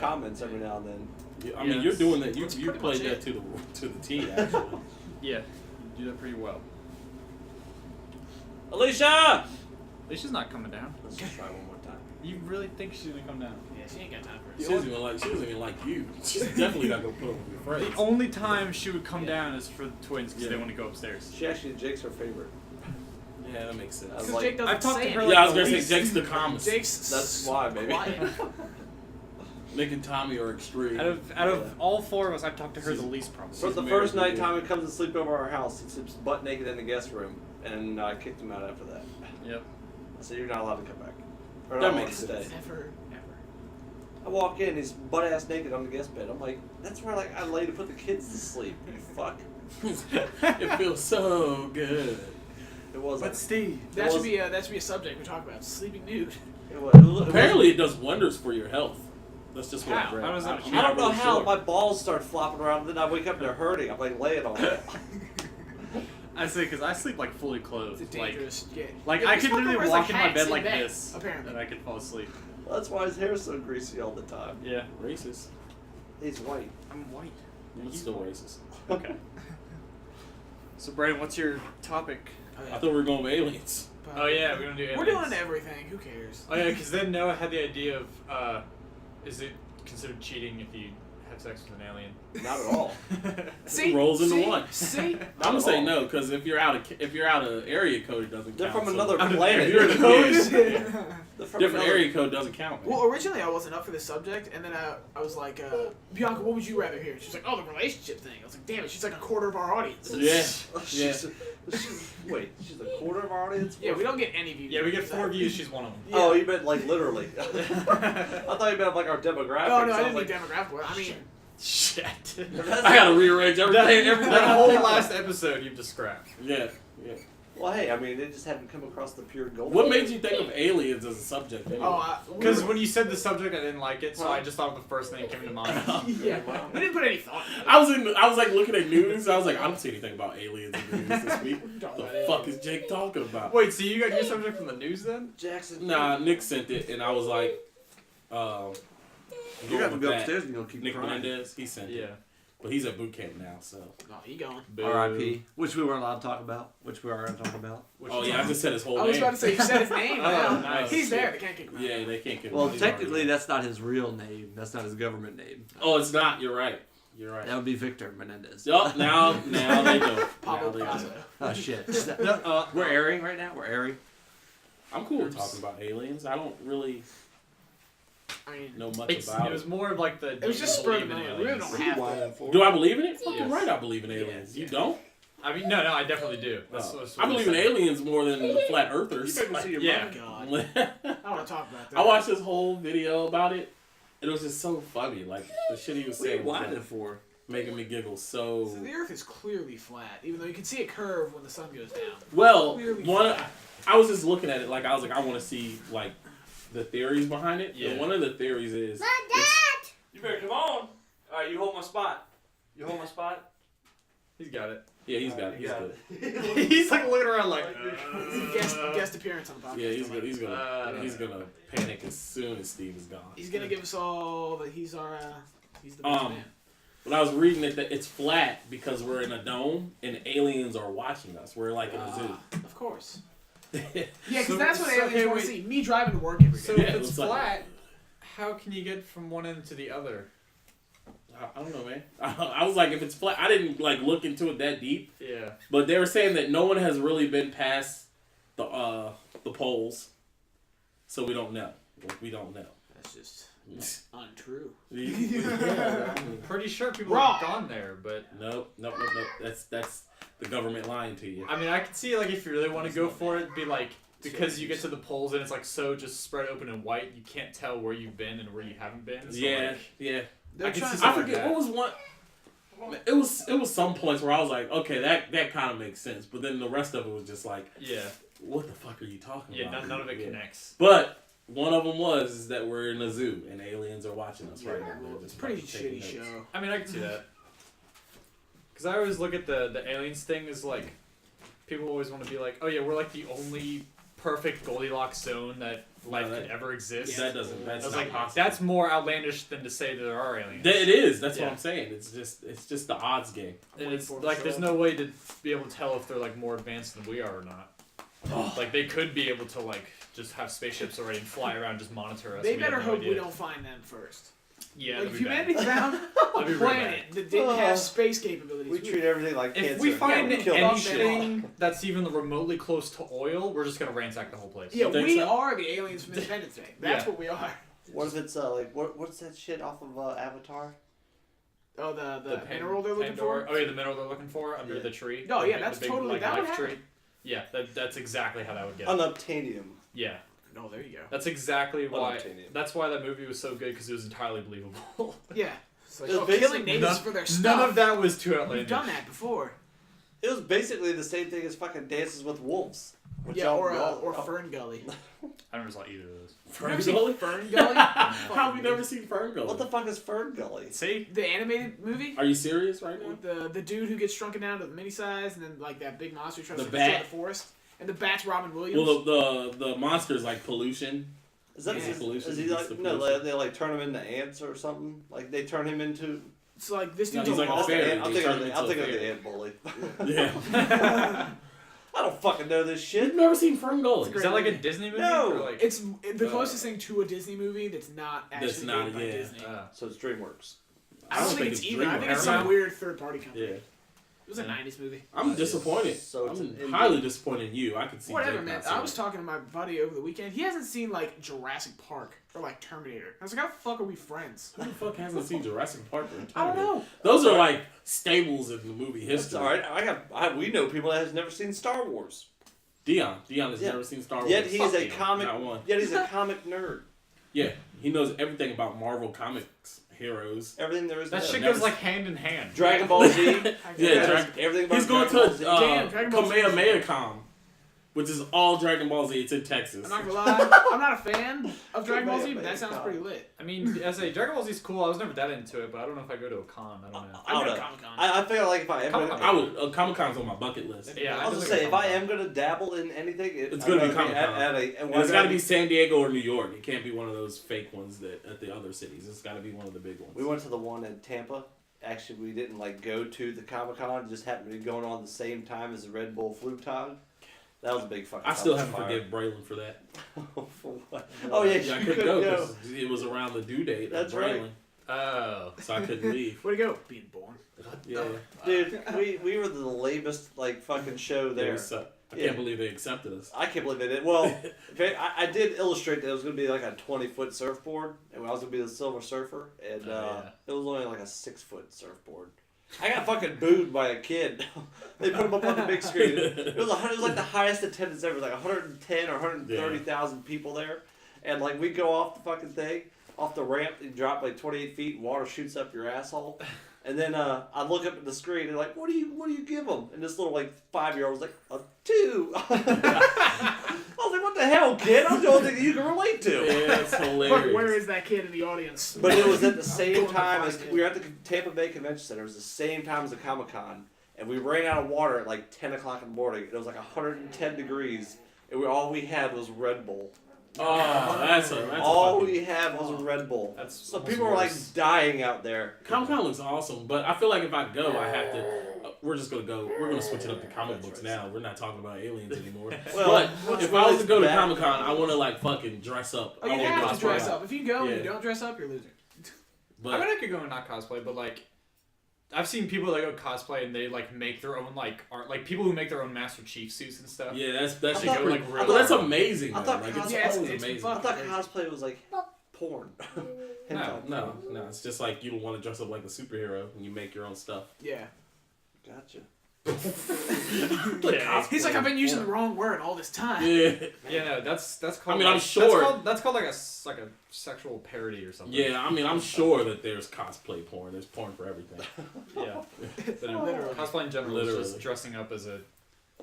comments every now and then. I mean, you're doing that. You played that to the T, actually. Yeah, you do that pretty well. Alicia! Alicia's not coming down. Let's just try one more time. You really think she's gonna come down? Yeah, she ain't got time for it. She doesn't even like you. She's definitely not gonna put up with your friends. The only time she would come down is for the twins because they want to go upstairs. She actually, Jake's her favorite. Yeah, that makes sense. Because Because Jake doesn't I've talked say to her. anything. Yeah, I was gonna say Jake's the calmest. Jake's That's why, baby. quiet. Nick and Tommy are extreme. Out of all four of us, I've talked to her the least probably. For the She's first married night to Tommy comes to sleep over our house, he sleeps butt naked in the guest room, and I kicked him out after that. Yep. I said, you're not allowed to come back. Or That not allowed makes to stay. sense. Never. I walk in, he's butt ass naked on the guest bed. I'm like, that's where I lay to put the kids to sleep. You fuck. It feels so good. It was. But Steve, That should be a subject we talk about. Sleeping nude. It was Apparently, it does wonders for your health. That's just what How? I've read. How does that- I'm I not don't know really how sure. my balls start flopping around, and then I wake up and they're hurting. I'm like laying on it. I say because I sleep like fully It's clothed. a dangerous. Like Yeah, I this could fucker literally wears, walk like, in my hats bed like bed, this, apparently. and I could fall asleep. Well, that's why his hair's so greasy all the time. Yeah. Racist. He's white. I'm white. It's still racist. Okay. So Brandon, what's your topic? I thought we were going with aliens. Oh yeah, we're gonna do aliens. We're doing everything. Who cares? Oh yeah, because then Noah had the idea of, is it considered cheating if you have sex with an alien? Not at all. See, rolls into see, one. See, I'm gonna say no, because if you're out of area code, it doesn't They're count. from so- another If planet. you're in the Code? code, yeah. They're from Different another- area code doesn't count. Man. well, originally I wasn't up for this subject, and then I was like, Bianca, what would you rather hear? She's like, oh, the relationship thing. I was like, damn it, she's like a quarter of our audience. Yeah. Wait, she's a quarter of our audience? Yeah, we don't get any views. Yeah, we get 4 views. She's one of them. Oh, you meant like literally. I thought you meant like our demographics. No, no, I was didn't like, mean demographic. I mean, Shit. I gotta rearrange everything. That whole last episode you've just scrapped. Yeah. well, hey, I mean, they just haven't come across the pure gold. What made you think of aliens as a subject? Anyway? Because when you said the subject, I didn't like it, so I just thought of the first thing that came to mind. yeah, we didn't put any thought. I was like looking at news. I was like, I don't see anything about aliens in the news this week. What the fuck is Jake talking about? Wait, so you got your subject from the news then? Jackson? Nah, Nick sent it, and I was like, You have to with go that. upstairs and you'll keep Nick crying. Menendez, he sent Yeah. it. But he's at boot camp now, so. No, he going. R.I.P. Which we weren't allowed to talk about. Which we are going to talk about. Oh yeah, I just said his whole I name. was about to say, you said his name. Oh, now. nice. He's there. They can't kick him out. Yeah, they can't get. Well, he's technically, already- that's not his real name. That's not his government name. Oh, it's not. You're right. You're right. That would be Victor Menendez. Oh, now they know. Pablo Now they know. Picasso. Oh, shit. We're airing right now? We're airing? I'm cool with talking about aliens. I don't really I mean, know much It about was it. more of like the. it was just spur of the moment. We really don't have to. Do I believe in it? Fucking Yes. right, I believe in aliens. Yeah. You don't? I mean, no, I definitely do. That's I believe in aliens more than the flat earthers. You better see your Yeah. Oh, God. I I don't want to talk about that. watched this whole video about it. It was just so funny. Like, the shit he was What are you saying was whining like, for? making me giggle So so... the Earth is clearly flat, even though you can see a curve when the sun goes down. Well, Clearly one, flat. I was just looking at it like, I was like, I want to see, like, the theories behind it. Yeah. And one of the theories is... You better come on. All right, you hold my spot. You hold my spot? He's got it. Yeah, he's got it. He's good. He's like looking around like. Guest appearance on the podcast. Yeah, he's Uh, gonna panic as soon as Steve is gone. He's gonna give us all that he's our he's the best man. When I was reading it, that it's flat because we're in a dome and aliens are watching us. We're like in a zoo. Of course. Yeah, Yeah, because So- that's what so, aliens okay, want to wait. see. Me driving to work every day. So Yeah, if it it's looks like- flat, how can you get from one end to the other? I don't know, man. I was like, if it's flat, I didn't like look into it that deep, Yeah. but they were saying that no one has really been past the poles, so we don't know. We don't know. That's just untrue. Yeah, Pretty sure people Wrong. have gone there, but nope. That's the government lying to you. I mean, I could see like if you really want to go for it, be like because you get to the poles and it's like so just spread open and white, you can't tell where you've been and where you haven't been. So, Yeah, like, yeah. They're I can trying see to I something forget like what was one. It was some points where I was like, okay, that kind of makes sense, but then the rest of it was just like, Yeah. what the fuck are you talking Yeah. about? None of it Yeah. connects. But one of them was that we're in a zoo and aliens are watching us right now. They're It's just a pretty fucking taking shitty notes. show. I mean, I can see that. Because I always look at the aliens thing as like, people always want to be like, oh yeah, we're like the only perfect Goldilocks zone that life could ever exist. That doesn't. That's I was not like, possible. that's more outlandish than to say that there are aliens. It is. That's Yeah. what I'm saying. It's just the odds game. And it's like there's no way to be able to tell if they're like more advanced than we are or not. Like they could be able to like just have spaceships already and fly around and just monitor us. They We better have no hope idea. we don't find them first. Yeah, Like, that'd if be bad. humanity found a That'd be real planet that didn't have space capabilities, We treat everything like cancer. If we find and kill that shit off. anything that's even remotely close to oil, we're just gonna ransack the whole place. yeah, You think we so? are the aliens from Independence Day. That's Yeah. what we are. What if it's like what's that shit off of Avatar? Oh, the mineral they're looking Pandora. for. Oh yeah, the mineral they're looking for under Yeah. the tree. Oh, yeah, The that's big, totally- like, that would life happen. tree. Yeah, that's exactly how that would get. Unobtainium. Yeah, Oh, there you go. that's exactly why. Unobtainium. That's why that movie was so good because it was entirely believable. Yeah. It's like, It was oh, basically killing natives for their stuff. None of that was too outlandish. We've done that before. It was basically the same thing as fucking Dances with Wolves. Which Yeah, y'all- or y'all- Fern Gully. I never saw either of those. You never Fern seen Gully? Fern Gully? How have we never seen Fern Gully? What the fuck is Fern Gully? See? The animated movie? Are you serious right now? With the dude who gets shrunken down to the mini size, and then like that big monster tries The to destroy bat. the forest, and the bat's Robin Williams. Well, the monster's like pollution. Is that Yeah. is he It's like the no? pollution. They like turn him into ants or something. Like they turn him into. It's like this No, dude's he's like a law- fairy. I'm They thinking turn him of into a the fairy. ant bully. Yeah. I don't fucking know this shit. You've never seen Fern Gully. Is that like a Disney movie? No. Or like, It's the closest thing to a Disney movie that's not actually That's not, made by yeah. Disney. So it's DreamWorks. I don't think it's either. I think it's some DreamWorks. weird third party company. Yeah. It was a '90s movie. I'm disappointed. So it's I'm an highly indie. disappointed in you. I could see Whatever, Jake man. not seeing I was it. talking to my buddy over the weekend. He hasn't seen like Jurassic Park or like Terminator. I was like, how the fuck are we friends? Who the fuck hasn't seen Jurassic Park or I don't Terminator? know. Those are like staples in the movie That's history. all right. We know people that has never seen Star Wars. Dion has Yeah. never seen Star Wars. Yet he's Fuck a Dion. comic. Not one. Yet he's a comic nerd. Yeah, he knows everything about Marvel Comics heroes. Everything there is. that to shit know. goes like hand in hand. Dragon Ball Z. Yeah, everything about He's going Dragon Ball Z. to Damn, Dragon Ball Z. Kamehameha, which is all Dragon Ball Z. It's in Texas. I'm not gonna lie, I'm not a fan of Dragon Ball Z, but that sounds pretty lit. I mean, as a Dragon Ball Z's cool. I was never that into it, but I don't know if I go to a con. I don't know. I don't I'd go to know. Comic-Con. I feel like if I am Comic-Con. I would. Comic-Con's on my bucket list. Yeah, I was just gonna say if I am gonna dabble in anything, It's gonna be Comic-Con. at And it's got to be San Diego or New York. It can't be one of those fake ones that at the other cities. It's got to be one of the big ones. We went to the one in Tampa. Actually, we didn't like go to the Comic-Con. It just happened to be going on the same time as the Red Bull Flu Tog. That was a big fucking. I still dumpster haven't fire. forgiven Braylon for that. For what? Oh yeah, I you couldn't couldn't go go. 'cause it was around the due date. That's of right. Braylon, Oh. so I couldn't leave. Where'd he go? Being born. Yeah, Dude, we were the lamest like fucking show there. I Yeah. can't believe they accepted us. I can't believe they did. Well, I did illustrate that it was going to be like a 20-foot surfboard, and I was going to be the Silver Surfer, and yeah. it was only like a 6-foot surfboard. I got fucking booed by a kid. They put him up on the big screen. It was like the highest attendance ever, like 110 or 130,000 people there, and like we go off the fucking thing, off the ramp, and drop like 28 feet, and water shoots up your asshole. And then I look up at the screen and like, what do you give them? And this little like 5-year-old was like, a 2. I was like, what the hell, kid? I'm the only thing you can relate to. Yeah, it's hilarious. Where is that kid in the audience? But it was at the same Going to time find as him. we were at the Tampa Bay Convention Center. It was the same time as the Comic-Con, and we ran out of water at like 10 o'clock in the morning. It was like 110 degrees, and all we had was Red Bull. Oh, that's All fucking... we had was a Red Bull. That's So almost people were like worse. dying out there. Comic-Con looks awesome, but I feel like if I go, I have to. We're just gonna go. We're gonna switch it up to comic books now. We're not talking about aliens anymore. Well, but if I was to go to Comic-Con, I want to like fucking dress up. Oh, I you wanna have to cosplay. dress up. If you go and Yeah. you don't dress up, you're a loser. But I mean, I could go and not cosplay, but like, I've seen people that go cosplay and they like make their own like art, like people who make their own Master Chief suits and stuff. yeah, that's I actually thought- go like I real. thought- That's amazing. I though. thought Like it's Yeah, always it's amazing. I thought cosplay was like porn. No. No, it's just like you don't want to dress up like a superhero and you make your own stuff. Yeah. Gotcha. Yeah. He's like, I've been using the wrong word all this time. Yeah, Yeah, no, that's called. I mean, I'm like, sure- that's called like a sexual parody or something. yeah. I mean, I'm sure that there's cosplay porn. There's porn for everything. Yeah. But Literally. cosplay in general is Literally. just dressing up as a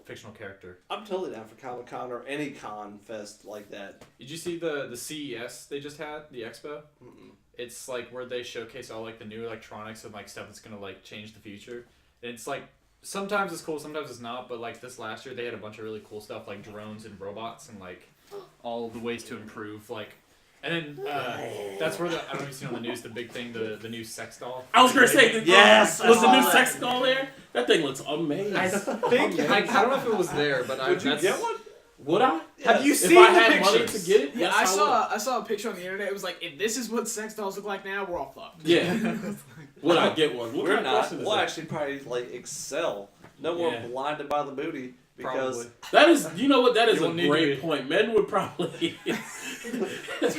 fictional character. I'm totally down for Comic-Con or any con fest like that. Did you see the CES they just had, the expo? Mm-mm. It's like where they showcase all like the new electronics and like stuff that's gonna like change the future. And it's like sometimes it's cool, sometimes it's not. But like this last year, they had a bunch of really cool stuff like drones and robots and like all the ways to improve like. And then that's where I don't know if you've seen on the news the big thing, the new sex doll. I was gonna say, yes, was the new that. sex doll there? That thing looks amazing. I think I don't know if it was there, but Would you get one? Would I? Have you If seen I the had money pictures? to get it, Yeah, yes, I saw a picture on the internet. It was like, if this is what sex dolls look like now, we're all fucked. Yeah. Would I get one? What We're kind of not. question is We'll that? actually probably like excel. No more Yeah. blinded by the booty because Probably. That is, you know what? That is You a won't need great to- point. Men would probably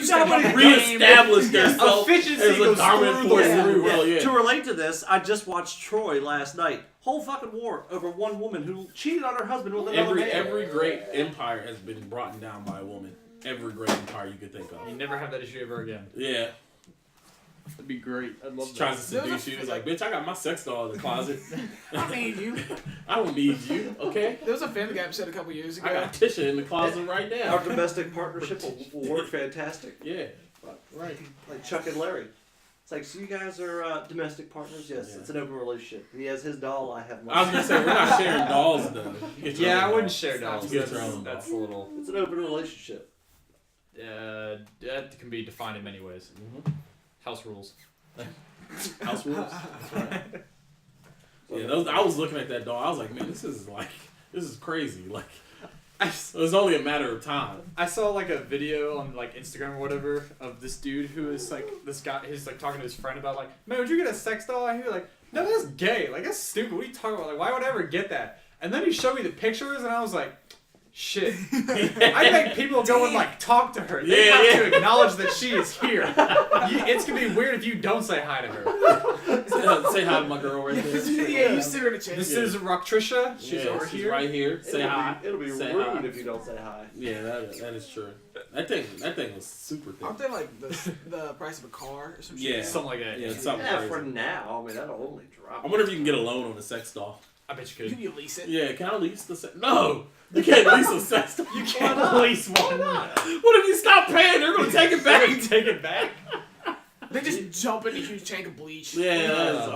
somebody reestablish themselves Efficiency as a goes dominant through force the in the roof. world. Yeah. To relate to this, I just watched Troy last night. Whole fucking war over one woman who cheated on her husband with another man. Every great empire has been brought down by a woman. Every great empire you could think of. You never have that issue ever again. Yeah. That'd be great. I'd love She tries to seduce you. It's like, bitch, I got my sex doll in the closet. I don't need you. I don't need you, okay? There was a Family Guy episode a couple years ago. I got Tisha in the closet right now. Our domestic partnership will work fantastic. Yeah. Right. Like Chuck and Larry. It's like, so you guys are domestic partners? Yes, Yeah. it's an open relationship. He has his doll, I have mine. I was gonna say we're not sharing dolls though. You get your Yeah, own I wouldn't doll. share dolls. You get your own That's a doll. little. It's an open relationship. That can be defined in many ways. Mhm. House rules. House rules. That's right. Yeah, I was looking at that doll. I was like, man, this is crazy. Like, it was only a matter of time. I saw like a video on like Instagram or whatever of this dude who is like this guy. He's like talking to his friend about like, man, would you get a sex doll? And he was like, no, that's gay. Like that's stupid. What are you talking about? Like, why would I ever get that? And then he showed me the pictures, and I was like, shit. I think people go and like talk to her. They Yeah, have yeah. to acknowledge that she is here. It's gonna be weird if you don't say hi to her. Say hi to my girl right there. Yeah, you sit her in a chair. This is Rocktricia. She's Yeah, over she's here. right here. Say hi. It'll be Say rude hi. if you don't say hi. Yeah, that is true. That thing was super thick. Aren't they like the price of a car or some shit? Yeah. Something like that. Yeah, it's something Yeah, crazy. for now. I mean, that'll only drop. I wonder if you can get a loan on a sex doll. I bet you You could. can lease it. Yeah, can I lease the sex? No, you can't lease a sex doll. You can't lease one. What if you stop paying? They're gonna take it back. Take it back. They just jump in a huge tank of bleach. Yeah, that's,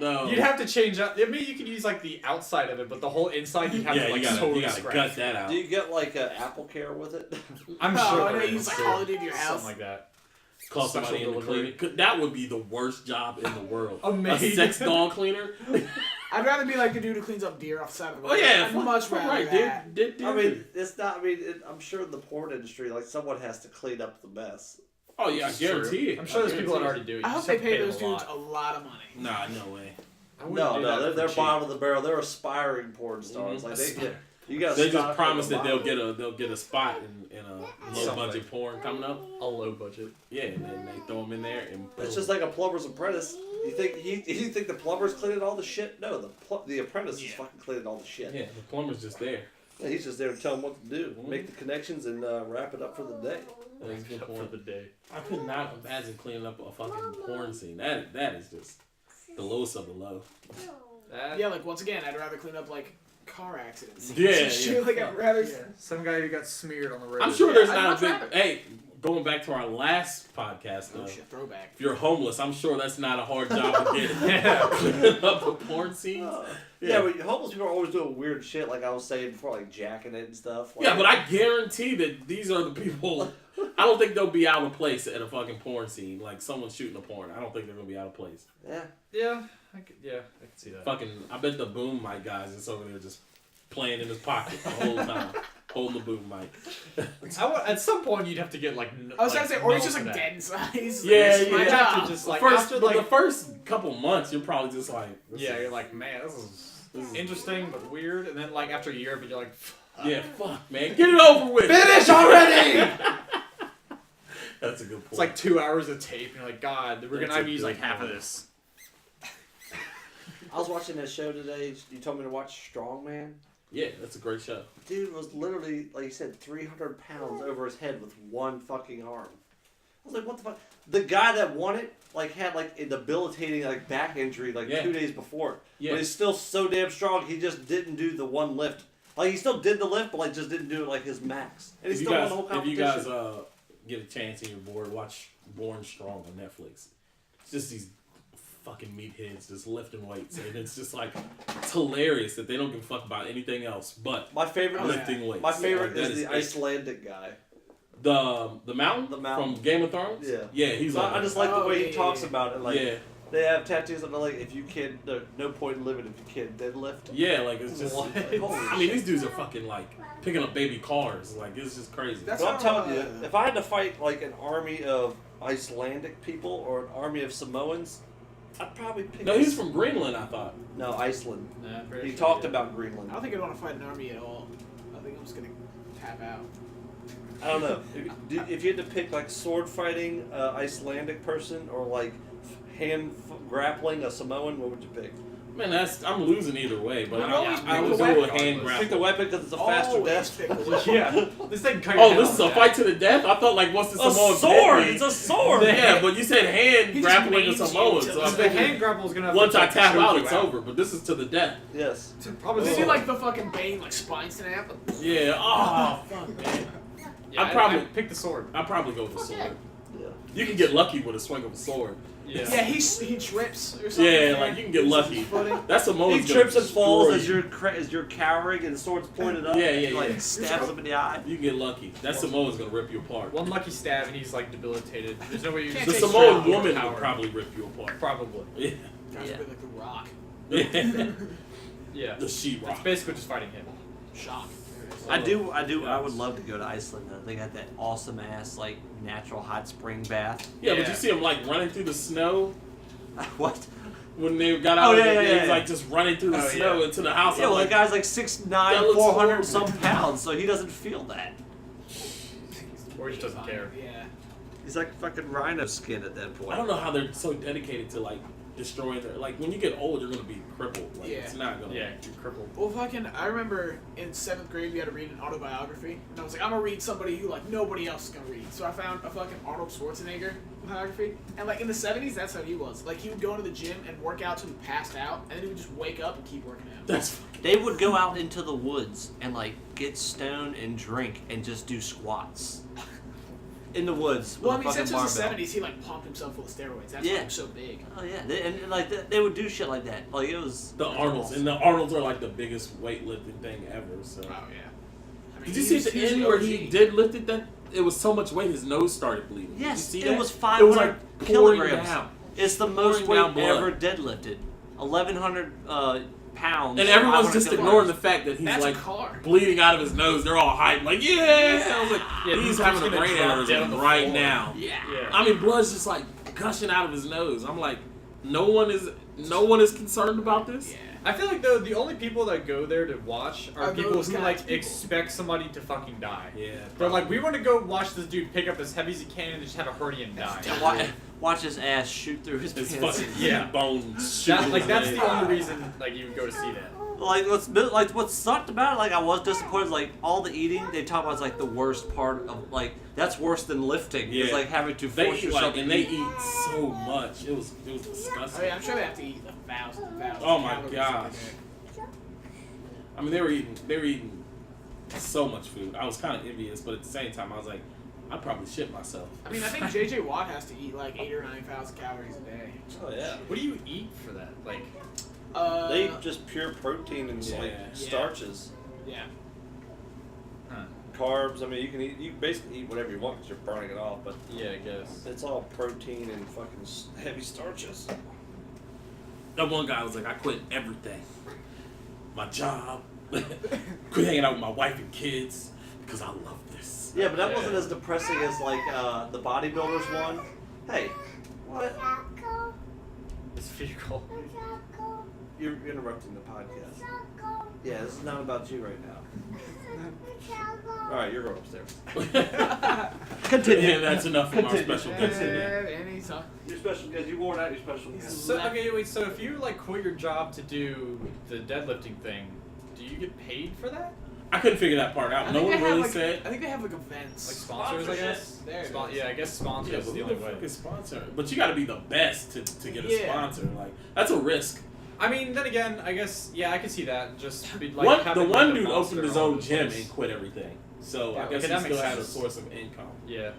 no. You'd have to change up. I mean, you could use like the outside of it, but the whole inside you'd have Yeah, to like you gotta totally gut scratch. that out. Do you get like an Apple Care with it? I'm Oh, sure. and they there use is. like Call of Duty your house. Something like that. Call special somebody in the delivery. cleaning. That would be the worst job in the world. Amazing. A sex doll cleaner. I'd rather be like the dude who cleans up deer off the side of the road. Oh yeah, I'd much rather right, that. dude. I mean, it's not. I mean, I'm sure in the porn industry, like someone has to clean up the mess. Oh yeah, I guarantee it. I'm sure I there's people that guarantee already do it. I You hope just they have to pay them those a dudes lot. a lot of money. it. Nah, no way. I wouldn't No, do no, that they're for cheap. bottom of the barrel. They're aspiring porn stars. Like you got. They just promise that they'll get a spot in a low Something. budget porn coming up. A low budget. Yeah, and then they throw them in there and It's just like a plumber's apprentice. You think the plumber's cleaning all the shit? No, the apprentice is fucking cleaning all the shit. yeah, the plumber's just there. Yeah, he's just there to tell them what to do, make the connections, and wrap it up for the day. That's good For porn. the day. I could not imagine cleaning up a fucking porn scene. That is just the lowest of the low. That, Yeah, like once again, I'd rather clean up like car accidents. Yeah, Shit, yeah. like I'd rather. Some guy who got smeared on the road. I'm sure there's I'd not a much big. rather. Hey, going back to our last podcast, Oh though. shit, throwback. If you're homeless, I'm sure that's not a hard job to get. Cleaning up the porn scenes. Yeah, but homeless people are always doing weird shit, like I was saying before, like jacking it and stuff. Like, Yeah, but I guarantee that these are the people. I don't think they'll be out of place at a fucking porn scene. Like someone shooting a porn. I don't think they're gonna be out of place. yeah. Yeah, I could see that. Fucking, I bet the boom mic guys is over there just playing in his pocket the whole time, holding the boom mic. At some point, you'd have to get like. I was trying to say, or he's just known like for dead inside. He's Yeah, like, this is yeah. my You'd have job. to just like First, after but like the first couple months, you're probably just like, yeah, you're like, man, this is interesting but weird, and then like after a year, but you're like, yeah, fuck, man, get it over with. finish already. That's a good point. It's like 2 hours of tape, and you're like, God, we're That's gonna have a to use good like half of point. this. I was watching that show today. You told me to watch Strongman. yeah, that's a great show. Dude was literally, like you said, 300 pounds over his head with one fucking arm. I was like, what the fuck? The guy that won it, like, had, like, a debilitating, like, back injury, like, Yeah. 2 days before. Yeah. But he's still so damn strong, he just didn't do the one lift. Like, he still did the lift, but, like, just didn't do it, like, his max. And he If you still won guys, the whole if competition. you guys get a chance and you're bored, watch Born Strong on Netflix. It's just these fucking meatheads just lifting weights, and it's just like it's hilarious that they don't give a fuck about anything else but My favorite lifting weights. My favorite Like, is the it. Icelandic guy. The mountain Mountain. from Game of Thrones. Yeah. He's So like I just like the way he yeah, talks yeah. about it. Like yeah. they have tattoos that are like, if you can't, there's no point in living if you can't deadlift. Yeah, like it's just. What? I mean, these dudes are fucking like picking up baby cars. Like it's just crazy. That's But I'm how, telling you, if I had to fight like an army of Icelandic people or an army of Samoans, I'd probably pick. No, he's from Greenland, I thought. No, Iceland. Nah, I'm pretty He sure, talked yeah. about Greenland. I don't think I'd want to fight an army at all. I think I'm just gonna tap out. I don't know. If you had to pick like sword fighting Icelandic person or like grappling a Samoan, what would you pick? Man, I'm losing either way, but I'd I always would pick go the with weapon. hand Pick the grapple. weapon because it's a faster Always death. pick the weapon. Yeah, this thing cut your Oh, head this is a off. fight to the death? I thought like once the A Samoan sword! hit me- It's a sword! Yeah, but you said hand He just grappling a maims you Samoan, to so the I'm The thinking hand grapple is gonna have once to I like, tap choke out, you it's out. over. But this is to the death. Yes. Probably Did the you sword. like the fucking Bane like spine snap? Yeah. Oh, fuck, man. Yeah, I'd probably- I'd pick the sword. I'd probably go with the sword. Yeah. You can get lucky with a swing of a sword. Yeah. Yeah, he trips or something. Yeah, man. like you can get Loses lucky. his footing. That's Samoan's He trips gonna and falls destroy as you're cowering and the sword's pointed up. Yeah, and yeah, he, like yeah. stabs him in the eye. You can get lucky. That Samoan's gonna rip you apart. One lucky stab and he's like debilitated. There's no way you Can't The take Samoan shots. woman Power. would probably rip you apart. Probably. Yeah. Guys Yeah. would be like the Rock. Yeah. Yeah. The sheetrock. It's basically just fighting him. Shock. I would love to go to Iceland though. They got that awesome ass like natural hot spring bath. Yeah, but Yeah. you see him like running through the snow What? when they got out. Oh, of yeah, it, yeah, he yeah. was like just running through the Oh, snow yeah. into the house. Yeah, I'm well, like, the guy's like 6'9", That looks 400 horrible. some pounds, so he doesn't feel that. Or he just doesn't care. Yeah. He's like fucking rhino skin at that point. I don't know how they're so dedicated to like destroying their like when you get old you're gonna be crippled. Like Yeah. it's not gonna. Yeah, you're crippled. Well, I remember in 7th grade we had to read an autobiography, and I was like, I'm gonna read somebody who like nobody else is gonna read. So I found a fucking Arnold Schwarzenegger biography, and like in the 70s, that's how he was. Like he would go into the gym and work out till he passed out, and then he would just wake up and keep working out. That's They would go out into the woods and like get stoned and drink and just do squats. In the woods with Well, I a mean, fucking since it was the barbell. 70s, he like pumped himself full of steroids. That's Yeah. why he was so big. Oh yeah, and like they would do shit like that. Like it was the Arnolds, and the Arnolds are like the biggest weightlifting thing ever. So. Oh yeah. I mean, Did you see at the end where he did lift it? That it was so much weight, his nose started bleeding. Yes, Did you see it that? was It 500 was like pouring kilograms. down. It's the most Pouring weight down blood. ever deadlifted. 1,100 pounds. And everyone's 500 just kilograms. ignoring the fact that he's That's like a car. bleeding out of his nose. They're all hyped, like yeah. I was like, Yeah, he's he's having a gonna brain drop down aneurysm the right floor. now. Yeah. Yeah. I mean, blood's just like gushing out of his nose. I'm like, no one is concerned about this. Yeah. I feel like though the only people that go there to watch are Are people those who kind like of people. expect somebody to fucking die. Yeah. They're like, we want to go watch this dude pick up as heavy as he can and just have a hernia and die. And watch his ass shoot through his His pants. fucking Yeah. bones. That, like that's shooting the his only head. reason like you would go to see that. Like what sucked about it, like I was disappointed. Like all the eating they talk about is like the worst part of like that's worse than lifting. It's Yeah. like having to They force eat yourself like, to and they eat. eat so much. It was Oh disgusting. yeah, I'm sure they have to eat 1,000 Oh my calories gosh. a day. I mean, they were eating so much food. I was kind of envious, but at the same time, I was like, I'd probably shit myself. I mean, I think JJ Watt has to eat like 8,000 or 9,000 calories a day. Oh yeah. What do you eat for that? Like, They eat just pure protein and like Yeah. starches, yeah. carbs. I mean, you basically eat whatever you want because you're burning it off, but yeah, I guess. it's all protein and fucking heavy starches. That one guy was like, I quit everything. My job. Quit hanging out with my wife and kids because I love this. Yeah, but that Yeah. wasn't as depressing as like the bodybuilders one. Hey, what? It's vehicle. You're interrupting the podcast. Yeah, this is not about you right now. All right, you're going upstairs. Continue. And that's enough from our Continue. special guest today. And he's Your special guest. You wore out your special guest. So okay, wait. So if you like quit your job to do the deadlifting thing, do you get paid for that? I couldn't figure that part out. No one really said. I think they have like events. Like sponsors, I guess. There it is. Yeah, I guess sponsors Yeah, is but the who only the way. fuck is sponsor? But you got to be the best to get a Yeah. sponsor. Like that's a risk. I mean, then again, I guess yeah, I can see that. Just be, like The having, one like, dude monster opened his all own over the gym place. and quit everything. So Yeah, I guess okay, he that still makes had a sense. source of income. Yeah.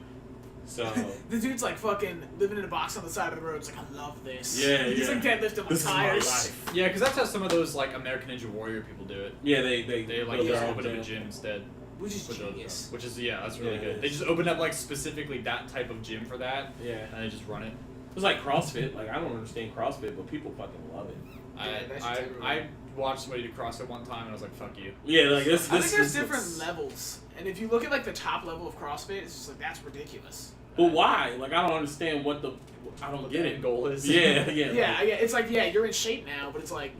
So The dude's like fucking living in a box on the side of the road. It's like, I love this. Yeah, He's yeah. like deadlifting this is my tires. life. Yeah, because that's how some of those like American Ninja Warrior people do it. Yeah, they They like build just their own open up a gym. gym instead. Which is with those, genius. which is that's really Yeah, good. it They is. just open up like specifically that type of gym for that, Yeah, and they just run it. it's like CrossFit. Like I don't understand CrossFit, but people fucking love it. Yeah, that shit's I everywhere. watched somebody do CrossFit one time, and I was like, "Fuck you." Yeah, like this. I think there's different levels. And if you look at like the top level of CrossFit, it's just like, that's ridiculous. But why? Like I don't understand what the. I don't What get the it. end goal is. Yeah, yeah. Yeah, yeah, it's like, yeah, you're in shape now, but it's like,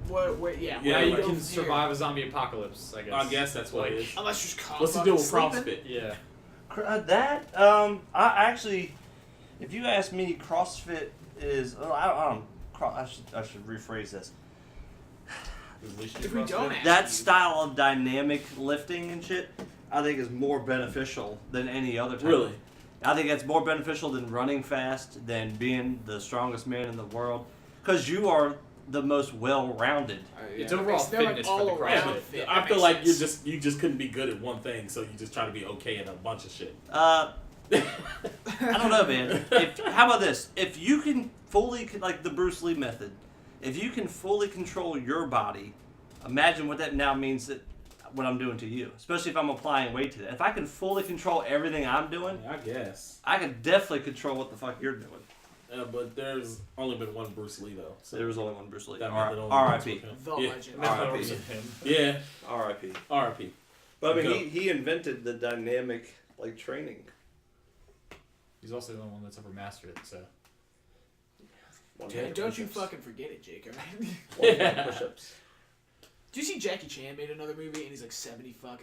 what Yeah, Yeah, where you like- go can from survive a zombie apocalis. I I guess that's what Like, it is. here? Unless you're just What's the deal with CrossFit? Yeah. I actually, if you ask me, CrossFit is. I should rephrase this. If we don't ask That you, style of dynamic lifting and shit, I think is more beneficial than any other type. Really? I think it's more beneficial than running fast, than being the strongest man in the world, because you are the most well-rounded. It's overall They're, like, fitness all for the around CrossFit. fit. I That feel makes like sense. you just couldn't be good at one thing, so you just try to be okay at a bunch of shit. I don't know, man. How about this? If you can fully, like the Bruce Lee method, if you can fully control your body, imagine what that now means that what I'm doing to you, especially if I'm applying weight to that. If I can fully control everything I'm doing, I guess. I can definitely control what the fuck you're doing. But there's only been one Bruce Lee though. So There was only one Bruce Lee. that meant that only R.I.P. works with him. The Yeah. legend. R.I.P. Yeah. R.I.P. R.I.P. But I Go. mean, he invented the dynamic like training. He's also the only one that's ever mastered it. So And don't you fucking forget it, Jake, alright? Yeah. Push-ups. Did you see Jackie Chan made another movie and he's like 75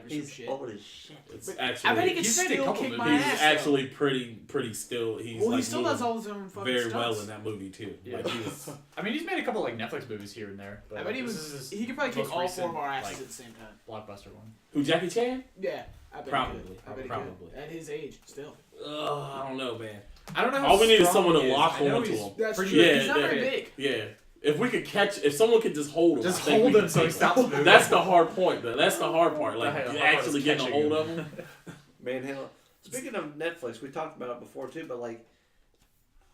or some He's shit? old as shit. It's But actually I bet he could He's still still kick couple my he's ass. actually pretty still. He's Well, like he still does moving all his own fucking very stunts. well in that movie too. Yeah. Like he was, I mean, he's made a couple like Netflix movies here and there. But I bet he this was. is his He could probably kick most all recent, four of our asses like, at the same time. blockbuster one. who Jackie Chan? Yeah, I bet Probably, he could. I bet probably. he could. At his age, still. I don't know, man. I don't know. How All we need is strong someone to he is. lock I know onto he's him. That's pretty true. Yeah, He's not very yeah. big. Yeah. If we could if someone could just hold him, Just I think hold we him could so he take stops moving. That's the hard point, though. That's the hard part. Like The hard actually is getting a catching hold him. of him. Manhandle. Speaking of Netflix, we talked about it before too, but like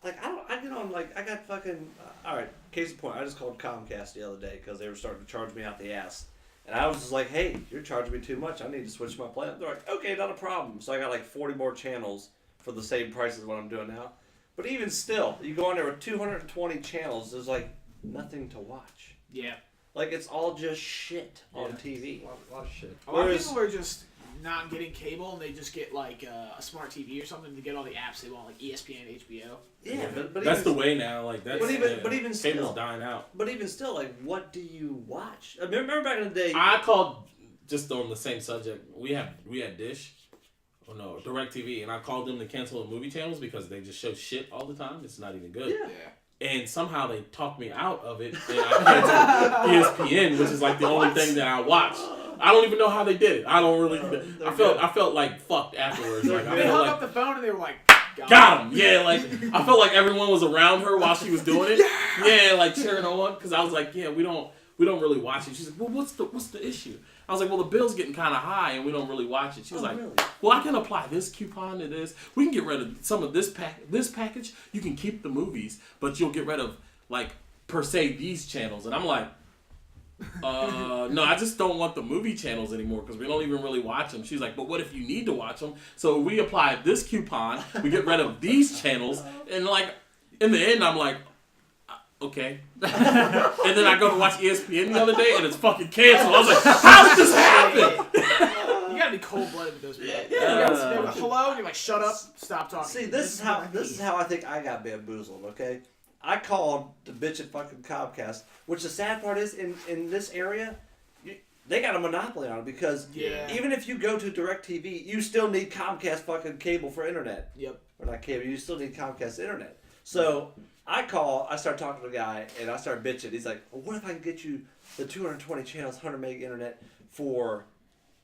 I get on like I got fucking all right. Case in point, I just called Comcast the other day because they were starting to charge me out the ass, and I was just like, hey, you're charging me too much. I need to switch my plan. They're like, okay, not a problem. So I got like 40 more channels for the same price as what I'm doing now. But even still, you go on there with 220 channels. There's like nothing to watch. Yeah. Like it's all just shit on Yeah. TV. A lot of shit. A lot of Whereas- people are just not getting cable and they just get like a smart TV or something to get all the apps they want, like ESPN, HBO. Yeah, but That's even, the way now. Like that's But even- yeah, but even cable's still. dying out. But even still, like, what do you watch? I mean, remember back in the day. I called just on the same subject. We had Dish, DirecTV, and I called them to cancel the movie channels because they just show shit all the time. It's not even good. Yeah. And somehow they talked me out of it, and I canceled ESPN, which is like the only thing that I watch. I don't even know how they did it. I don't really. They're I felt like fucked afterwards. Like I They felt hung like up the phone and they were like, got him. Yeah, like I felt like everyone was around her while she was doing it. Yeah, like cheering on because I was like, yeah, we don't really watch it. She's like, well, what's the issue? I was like, well, the bill's getting kind of high and we don't really watch it. She was like, really? well, I can apply this coupon to this. We can get rid of some of this package. You can keep the movies, but you'll get rid of like per se these channels. And I'm like, no, I just don't want the movie channels anymore because we don't even really watch them. She's like, but what if you need to watch them? So we apply this coupon, we get rid of these channels, and like in the end, I'm like, okay. And then I go to watch ESPN the other day and it's fucking canceled. I was like, how did this happen? You gotta be cold blooded with those people. Yeah. You gotta be like, hello, and you're like, shut up, stop talking. See, this is how I think I got bamboozled. Okay, I called the bitch at fucking Comcast. Which the sad part is, in this area, they got a monopoly on it because Yeah. even if you go to DirecTV, you still need Comcast fucking cable for internet. Yep. Or not cable, you still need Comcast internet. So I start talking to the guy, and I start bitching. He's like, well, what if I can get you the 220 channels, 100 meg internet for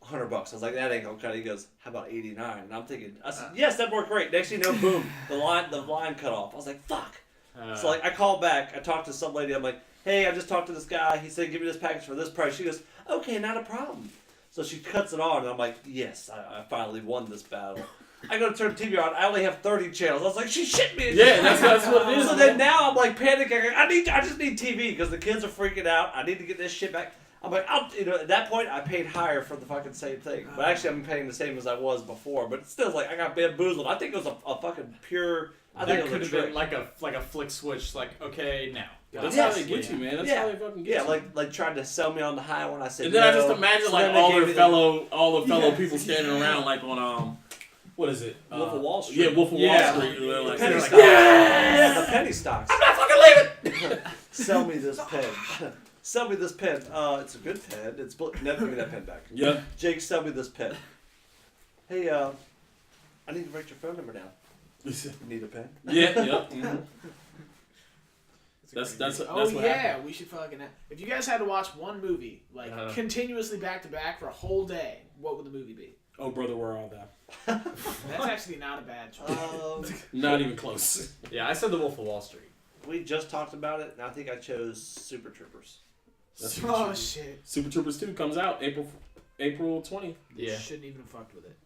$100? I was like, that ain't gonna cut it. He goes, how about 89? And I'm thinking, I said, yes, that'd work great. Next thing you know, boom, the line cut off. I was like, fuck. So like, I called back. I talked to some lady. I'm like, hey, I just talked to this guy. He said, give me this package for this price. She goes, okay, not a problem. So she cuts it on, and I'm like, yes, I finally won this battle. I go to turn the TV on. I only have 30 channels. I was like, she shit me. Yeah, that's what it is. So then now I'm like panicking. I just need TV because the kids are freaking out. I need to get this shit back. I'm like, at that point, I paid higher for the fucking same thing. But actually, I'm paying the same as I was before. But it's still like, I got bamboozled. I think it was a fucking pure. I think That it could was have a been like a flick switch. Like, okay, now. That's Yes. how they get you, man. That's how they fucking get yeah, you. like tried to sell me on the high one. I said, And then I no. just imagine So like then they all gave the me fellow Yeah. people standing around like on what is it? Wolf of Wall Street. Yeah, Wolf of Yeah. Wall Street. And they're The like, penny they're like, stocks. yes! The penny stocks. I'm not fucking leaving. Sell me this pen. Sell me this pen. It's a good pen. It's never give me that pen back. Yeah. Jake, sell me this pen. Hey, I need to write your phone number down. You need a pen? Yeah. Yep. Mm-hmm. That's Oh what yeah, happened. we should fucking. If you guys had to watch one movie like continuously back to back for a whole day, what would the movie be? Oh brother, we're all down. That's actually not a bad choice. Not even close. Yeah, I said The Wolf of Wall Street. We just talked about it, and I think I chose Super Troopers. That's Oh shit! Super Troopers 2 comes out April 20th. Yeah. Shouldn't even have fucked with it.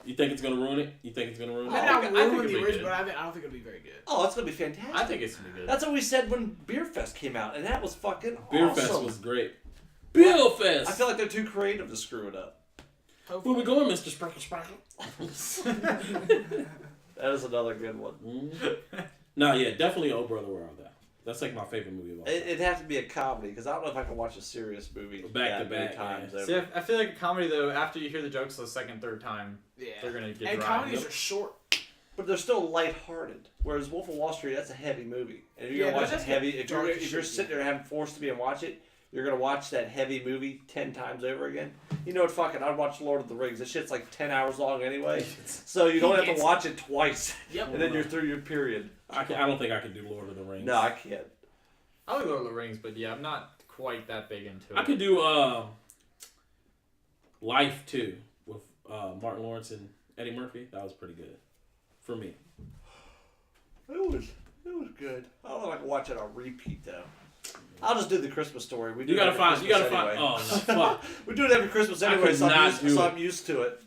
You think it's gonna ruin it? You think it's gonna ruin it? I don't I think ruin it'd the be original, good. but I don't think it'll be very good. Oh, it's gonna be fantastic. I think it's gonna be good. That's what we said when Beer Fest came out, and that was fucking Beer awesome. Fest was great. Beer Fest. I feel like they're too creative to screw it up. Where we going, Mr. Sprinkle Sprinkle? That is another good one. No, yeah, definitely Oh Brother, Where Art Thou. That's like my favorite movie of all time. It'd have to be a comedy because I don't know if I can watch a serious movie Back to many back, times. yeah. Over. See, I feel like a comedy though. After you hear the jokes the second, third time, Yeah. they're gonna get And dry. comedies are short. But they're still lighthearted. Whereas Wolf of Wall Street, that's a heavy movie. And if you're Yeah, gonna watch that's a heavy, good. if you're Dark shit, sitting there having forced to be and watch it, you're gonna watch that heavy movie 10 times over again. You know what? Fucking, I'd watch Lord of the Rings. This shit's like 10 hours long anyway, so you don't have to watch it twice. Yep. And then you're through your period. I don't think I can do Lord of the Rings. No, I can't. I like Lord of the Rings, but yeah, I'm not quite that big into it. I could do Life too with Martin Lawrence and Eddie Murphy. That was pretty good for me. It was good. I don't know if I can watch it on repeat though. I'll just do the Christmas Story. We do You gotta it every find. You Christmas gotta anyway. find. Oh no! Fuck. We do it every Christmas I anyway, could so not do it. I'm used to it.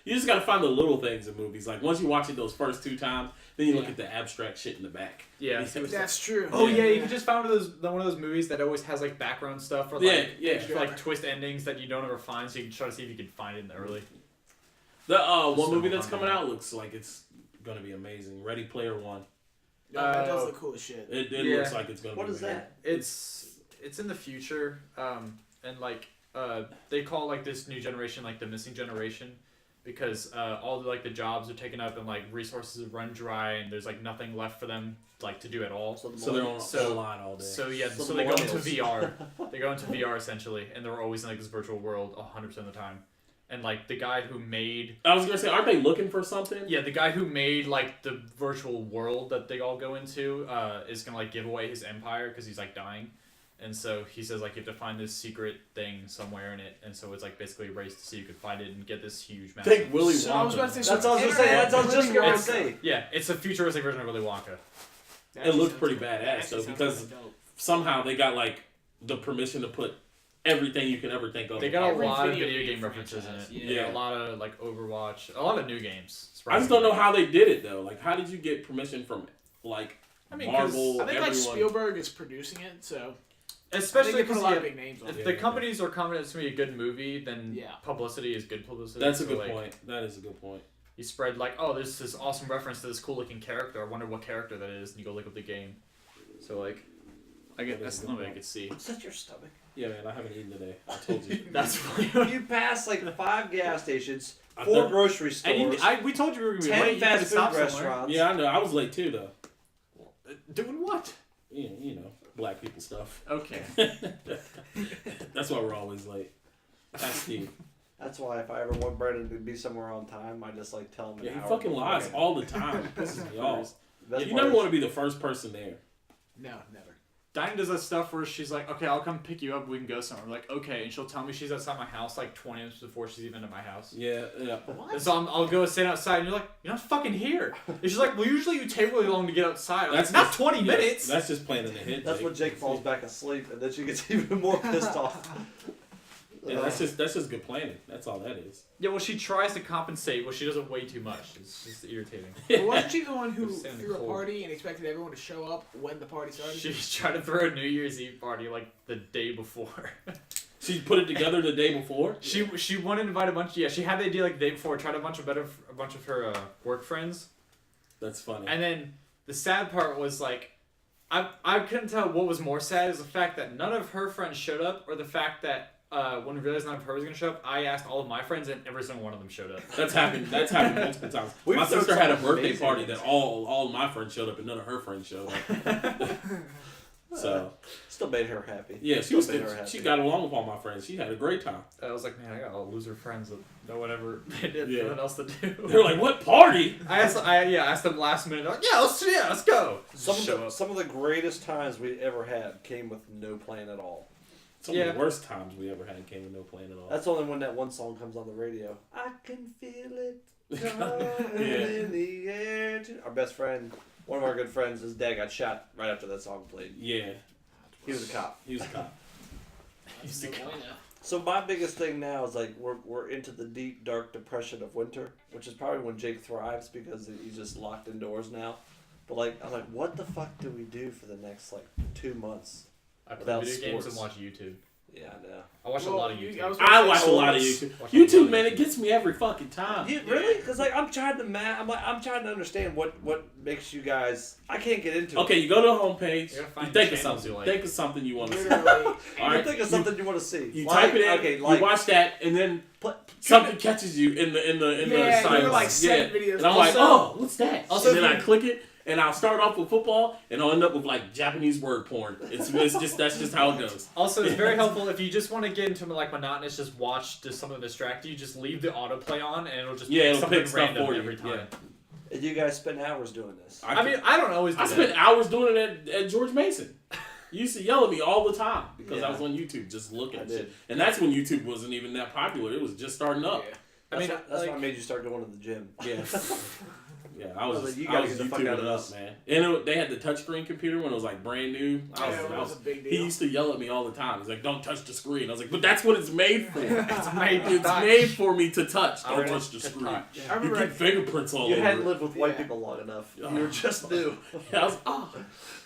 You just gotta find the little things in movies. Like once you watch it those first 2 times, then you look at the abstract shit in the back. Yeah. That's true. Oh yeah, you can just find one of those movies that always has like background stuff or like Yeah. for, like twist endings that you don't ever find, so you can try to see if you can find it in the early. The one So movie that's hungry. coming out looks like it's gonna be amazing. Ready Player One. That does look cool as shit. It Yeah. looks like it's gonna What be is amazing. that? It's in the future, and like they call like this new generation like the missing generation, because all the like the jobs are taken up and like resources have run dry and there's like nothing left for them like to do at all. So, So they're So- online all day. So yeah, So so the they go into millennials. VR. They go into VR essentially, and they're always in like this virtual world 100% of the time. And like the guy who made I was gonna say, aren't they looking for something? the guy who made like the virtual world that they all go into is gonna like give away his empire because he's like dying. And so he says like you have to find this secret thing somewhere in it, and so it's like basically a race to see you could find it and get this huge massive. Take Willy So I was Wonka. about to say, That's what I was gonna say. That's what I was just gonna say. Yeah, it's a futuristic version of Willy Wonka. It looks pretty badass though, because somehow they got like the permission to put everything you can ever think of. They got Every a lot of video video game game references in it. franchise, yeah. A lot of like Overwatch, a lot of new games. I just don't know how they did it though. Like, how did you get permission from like I mean, 'cause Marvel? I think like everyone? Spielberg is producing it, so Especially I think they put because a lot of big names on if it. the companies are confident it's gonna be a good movie, then Yeah. publicity is good publicity. That's a So, good like, point. That is a good point. You spread like, oh, there's this awesome reference to this cool looking character. I wonder what character that is, and you go look up the game. So like, I get that's the only way I could see. What's that your stomach? Yeah, man, I haven't eaten today. I told you. That's really. You pass like 5 gas stations, I 4 thought- grory And stores, we told you we were gonna be 10 late. You fast could've food stopped somewhere. restaurants. Yeah, I know. I was late too though. Doing what? You know, black people stuff. Okay. That's why we're always late. That's Steve. That's why if I ever want Brandon to be somewhere on time, I just like tell him. Yeah, an he hour fucking lies beforehand. all the time. It pisses me off. That's You why never want to be the first person there. no, never. Dinah does that stuff where she's like, okay, I'll come pick you up. We can go somewhere. We're like, okay, and she'll tell me she's outside my house like 20 minutes before she's even at my house. Yeah, yeah. And so I'll go stand outside, and you're like, you're not fucking here. And she's like, well, usually you take really long to get outside. I'm That's like, not just- 20 yeah, minutes. That's just planning a hit. That's when Jake falls back asleep, and then she gets even more pissed off. Yeah, that's just good planning. That's all that is. Yeah, well, she tries to compensate, but she does it way too much. It's just irritating. But wasn't she the one who It was sounding threw a cold. party and expected everyone to show up when the party started? She was trying to throw a New Year's Eve party like the day before. She put it together the day before. She wanted to invite a bunch. Yeah, she had the idea like the day before. Tried a bunch of her work friends, That's funny. and then the sad part was like, I couldn't tell what was more sad is the fact that none of her friends showed up, or the fact that when we realized none of her was gonna show up, I asked all of my friends and every single one of them showed up. That's happened multiple times. We've My thrown sister had a some birthday amazing party ones. that all my friends showed up and none of her friends showed up. So Still made her happy. yeah, Still made her she happy. got along with all my friends. She had a great time. I was like, man, I got all loser friends that no one ever they did Yeah. nothing else to do. They're like, "What party?" I asked them last minute. They're like, let's go. Some of the greatest times we ever had came with no plan at all. Some of the worst times we ever had came with no plan at all. That's only when that one song comes on the radio. I can feel it coming Yeah. in the air. Our best friend, one of our good friends, his dad got shot right after that song played. Yeah, He was a cop. he was a cop. So my biggest thing now is like we're into the deep dark depression of winter, which is probably when Jake thrives because he's just locked indoors now. But like I'm like, what the fuck do we do for the next like 2 months? I play Without video games and sports. watch YouTube. Yeah, I know. I watch a lot of YouTube. I watch a lot of YouTube. Watch a lot YouTube, of man, YouTube. it gets me every fucking time. You, really? Because like I'm trying to understand what makes you guys. I can't get into Okay, you go to the homepage. You gotta You find think of channels something. you like. Think of something you want to see. Literally. All it. right, You think of something you want to see. You Like, type it in. Okay, like you watch that, and then something catches you in the Yeah, site. you're like 7 videos. And I'm like, oh, what's that? Also, and then if I click it, and I'll start off with football, and I'll end up with like Japanese word porn. It's just that's just how it goes. Also, it's very helpful if you just want to get into like monotonous, just watch just something to distract you. Just leave the autoplay on, and it'll just It'll something pick stuff random for you. every time. Yeah. And you guys spend hours doing this. I mean, I don't always do I that. spent hours doing it at George Mason. You used to yell at me all the time because Yeah. I was on YouTube just looking I at did. shit. And that's when YouTube wasn't even that popular. It was just starting up. That's why I made you start going to the gym. Yeah. Yeah, I I was was, like, you I gotta was get the fuck YouTubing out of it up, this. man. And they had the touchscreen computer when it was like brand new. That was a big deal. He used to yell at me all the time. He's like, "Don't touch the screen." I was like, "But that's what it's made for. It's made to It's touch. made for me to touch. I Don't want touch the to screen. touch. I You remember get fingerprints all You over hadn't it." lived with white Yeah. people long enough. Oh. You were just new. Yeah, I was, oh,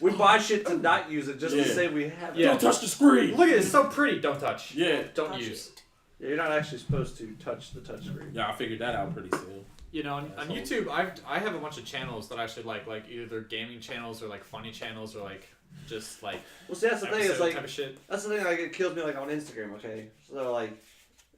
We buy shit to not use it just Yeah. to say we have it. Yeah. don't touch the screen. Look at it, it's so pretty. Don't touch. Yeah. Don't Touch use. Yeah, you're not actually supposed to touch the touchscreen. Yeah, I figured that out pretty soon. You know, on That's YouTube, I have a bunch of channels that I actually like either they're gaming channels or like funny channels or like just like Well, see, that's the thing. Is episode like type of shit. that's the thing. Like it kills me. Like on Instagram. Okay, so like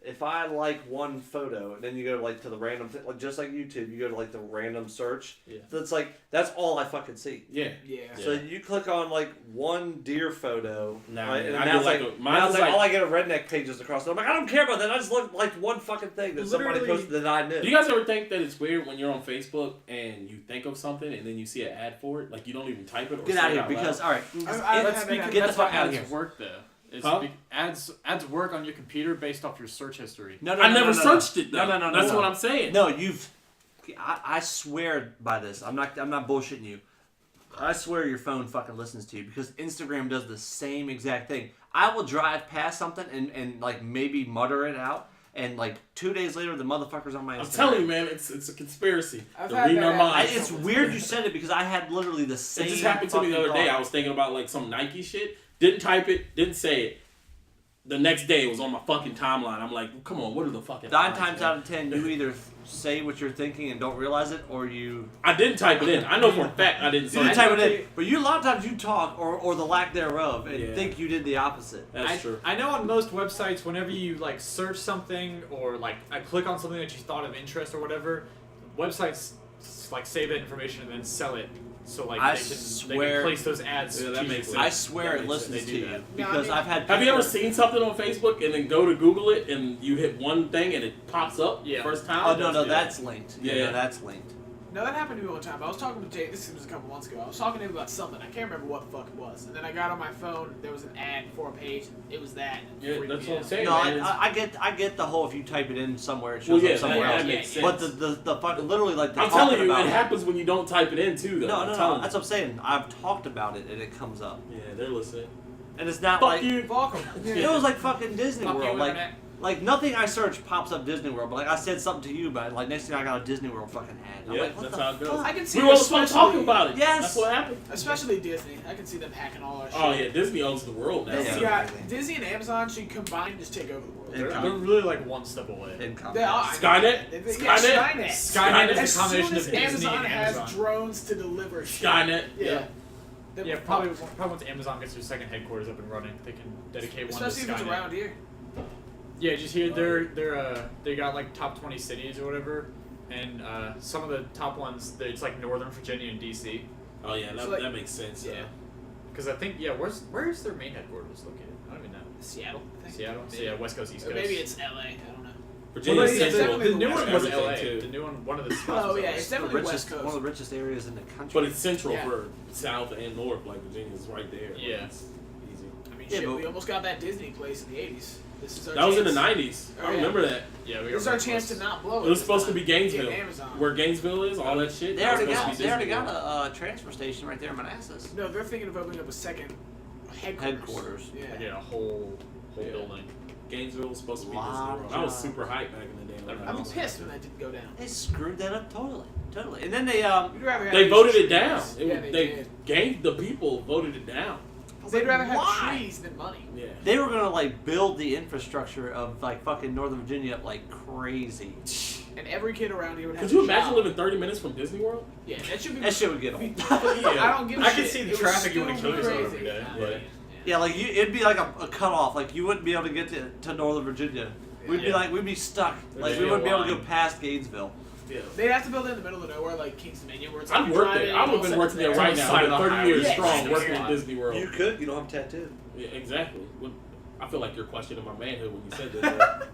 if I like one photo and then you go like to the random thing, like just like YouTube, you go to like the random search. Yeah. So it's like that's all I fucking see. Yeah. Yeah. So you click on like one deer photo, Nah, right? And I now do it's like like, a- mine now it's is like like- all I get are redneck pages across. I'm like, I don't care about that. I just look like one fucking thing that somebody Literally- posted that I knew. Do you guys ever think that it's weird when you're on Facebook and you think of something and then you see an ad for it? Like you don't even type it or Get say out of it here out because loud? all right. That's because get the that's fuck how out of ads here. work though. It's Huh? ads work on your computer based off your search history. No, no, I no, never no, no, searched it though. No, no, no, That's no. what I'm saying. No, you've. I swear by this. I'm not bullshitting you. I swear your phone fucking listens to you because Instagram does the same exact thing. I will drive past something and like maybe mutter it out, and like 2 days later the motherfucker's on my Instagram. I'm telling you, man, it's a conspiracy. I've They're had reading our that minds. It's weird you said it because I had literally the same. It just happened to me the fucking other day. thought. I was thinking about like some Nike shit. Didn't type it. Didn't say it. The next day it was on my fucking timeline. I'm like, come on, what are the fucking 9 odds, times man? out of 10, you either say what you're thinking and don't realize it, or you. I didn't type it in. I know for a fact I didn't You say didn't it. type it in, but you a lot of times you talk or the lack thereof and Yeah. think you did the opposite. That's true. I know on most websites, whenever you like search something or like I click on something that you thought of interest or whatever, websites like save that information and then sell it. So like I they can swear- place those ads. Yeah, that makes strategically. sense. I swear That it makes sense. listens They to do you that. because No, I I've had. Have you ever people- seen something on Facebook and then go to Google it and you hit one thing and it pops up Yeah. first time? Oh no, Yeah. that's linked. Yeah. No, that's linked. No, that happened to me one time. I was talking to Jay. This was a couple months ago. I was talking to him about something. I can't remember what the fuck it was. And then I got on my phone. There was an ad for a page. It was that. Yeah, Freaked that's me what I'm out. saying. No, man. I get the whole if you type it in somewhere it Well, shows yeah, up somewhere that else. makes sense. But the fuck literally like they're I'm telling talking you, about it happens when you don't type it in too, though. No, I'm no, telling no. That's what I'm saying. I've talked about it and it comes up, you. Yeah, they're listening. and it's not Fuck like you. Fuck 'em. it was like fucking Disney Fuck World. you, Like internet. Like, nothing I search pops up Disney World, but like I said something to you about it. Like, next thing I got a Disney World fucking ad. I'm Yeah, like, what that's the how it goes. fuck? I can see We were especially- talking about it. Yes. That's what happened. Especially Disney. I can see them hacking all our shit. Oh yeah, Disney owns the world now. Yeah. You got Disney and Amazon should combine just take over the world. Yeah. They're really like one step away. In They are. Skynet? Yeah, Skynet? Skynet As is a combination soon as of Disney Amazon and has Amazon. drones to deliver shit. Skynet. Yeah. Then Yeah, we're probably fucked. once Amazon gets their second headquarters up and running, they can dedicate one Especially to if it's Skynet. around here. Yeah, just here they got like top 20 cities or whatever, and some of the top ones it's like Northern Virginia and DC. Oh yeah, that, So, like- that makes sense. Yeah, because I think where's their main headquarters located? I don't even know. Seattle, I think. Seattle. So yeah, West Coast, East Or Coast. maybe it's LA. I don't know. Virginia Well, it's Central. definitely the new one was everything, LA. too. The new one, one of the spots. Oh was yeah, LA. it's the definitely richest, West Coast. one of the richest areas in the country. But it's central Yeah. for South and North. Like Virginia's right there. Like, Yeah. it's easy. I mean, Yeah, shit, but- we almost got that Disney place in the '80s. This is our That was in chance. the '90s. Oh, I yeah. remember that. Yeah, we This is got our real chance close. to not blow it. It was this supposed to time. be Gainesville, Get Amazon. where Gainesville is. All that shit. They that was already supposed to got, be they already Disney got World. a transfer station right there in Manassas. No, they're thinking of opening up a second headquarters. Headquarters. Yeah. Yeah, a whole Yeah. building. Gainesville was supposed to be Disney Lot World. of I was jobs. super hyped back in the day. when that I'm was. pissed when that didn't go down. They screwed that up totally. And then they You'd rather have They these voted it trees. down. Yeah, they did. The people voted it down. They'd rather have Why? trees than money. Yeah. they were gonna like build the infrastructure of like fucking Northern Virginia up like crazy. And every kid around here would have Could you a imagine job. living 30 minutes from Disney World? Yeah, that should be. That shit would get old. I don't give a I shit. could see the It was traffic you wanna stupid kill yourself crazy. every day. Yeah. Yeah. Yeah, like it'd be like a cutoff. Like you wouldn't be able to get to Northern Virginia. We'd be Yeah. like we'd be stuck. Like There'd we be a wouldn't be able to go line. past Gainesville. Yeah. They'd have to build it in the middle of nowhere, like Kings Dominion, where it's like I'd you work drive there. in, I would all have of a been working sudden there it's right Side now. of the 30 years highway. strong Yes. working at Disney World. You could. You don't have a tattoo. Yeah, exactly. I feel like you're questioning my manhood when you said that.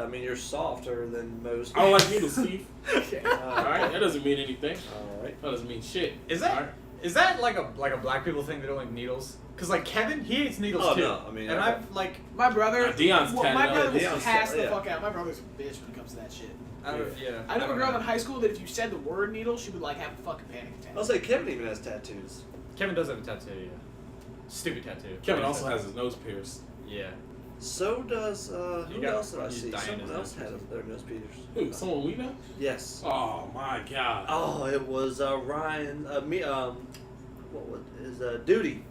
I mean, you're softer than most. I don't like needles, Steve. Okay. Alright, that doesn't mean anything. All right. That doesn't mean shit. Is that Alright. is that like a black people thing? They don't like needles. Cause like Kevin, he hates needles Oh, too. no, I mean, and I- I've like My brother, Dion's my tatted brother up. was Dion's passed the yeah. fuck out. My brother's a bitch when it comes to that shit. I don't, yeah. I knew a don't girl know. in high school that if you said the word needle, she would like have a fucking panic attack. I'll say Kevin even has tattoos. Kevin does have a tattoo. Yeah. Stupid tattoo. Kevin also has his nose pierced. Yeah. So does who You got- else did I you see? dying Someone his else nose had their nose pierced. Who? Someone we know? Yes. Oh my god. Oh, it was Ryan. What was his Duty?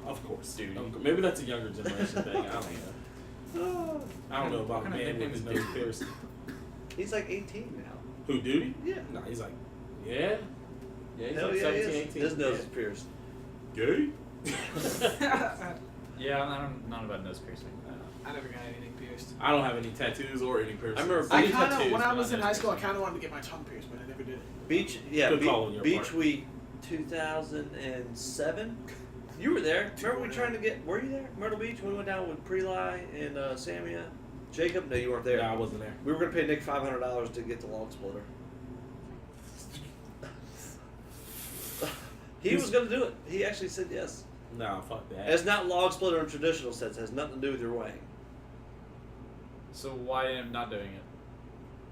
Of course, Dude. Maybe that's a younger generation thing. I don't know. I don't know What about a kind of Oh, man nickname with his is nose pierced. He's like 18 now. Who, Duty? Yeah. No, he's like, yeah. Yeah, he's Hell like yeah, 17, he is. 18. His nose is pierced. Gay? Yeah, I don't not about nose piercing. I never got anything pierced. I don't have any tattoos or any piercings. I remember- I Any kind of, tattoos, when I but was in not high school, I piercings. kind of wanted to get my tongue pierced, but I never did it. Beach, yeah, Good call on your Beach part. Week 2007. You were there. Remember we trying to get? Were you there? Myrtle Beach. We went down with Preli and Samia. Jacob, no, you weren't there. No, I wasn't there. We were gonna pay Nick $500 to get the log splitter. He was gonna do it. He actually said yes. Nah, fuck that. It's not log splitter in traditional sense. It has nothing to do with your weighing. So why am I not doing it?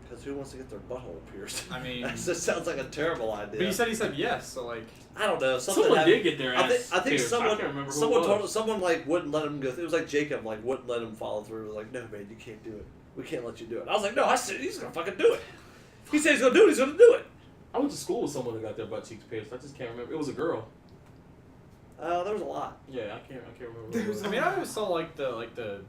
Because who wants to get their butthole pierced? I mean- that just sounds like a terrible idea. But you said he said yes, so like. I don't know. Something Someone happened. did get their I ass think pierced. someone I can't remember who someone it was. told someone like wouldn't let him go. It was like Jacob like wouldn't let him follow through. It was like, no man, you can't do it. We can't let you do it. I was like, no, I said he's gonna fucking do it. He said he's gonna do it. He's gonna do it. I went to school with someone that got their butt cheeks pierced. I just can't remember. It was a girl. There was a lot. Yeah, I can't remember. Who it was. I mean, I always saw like the,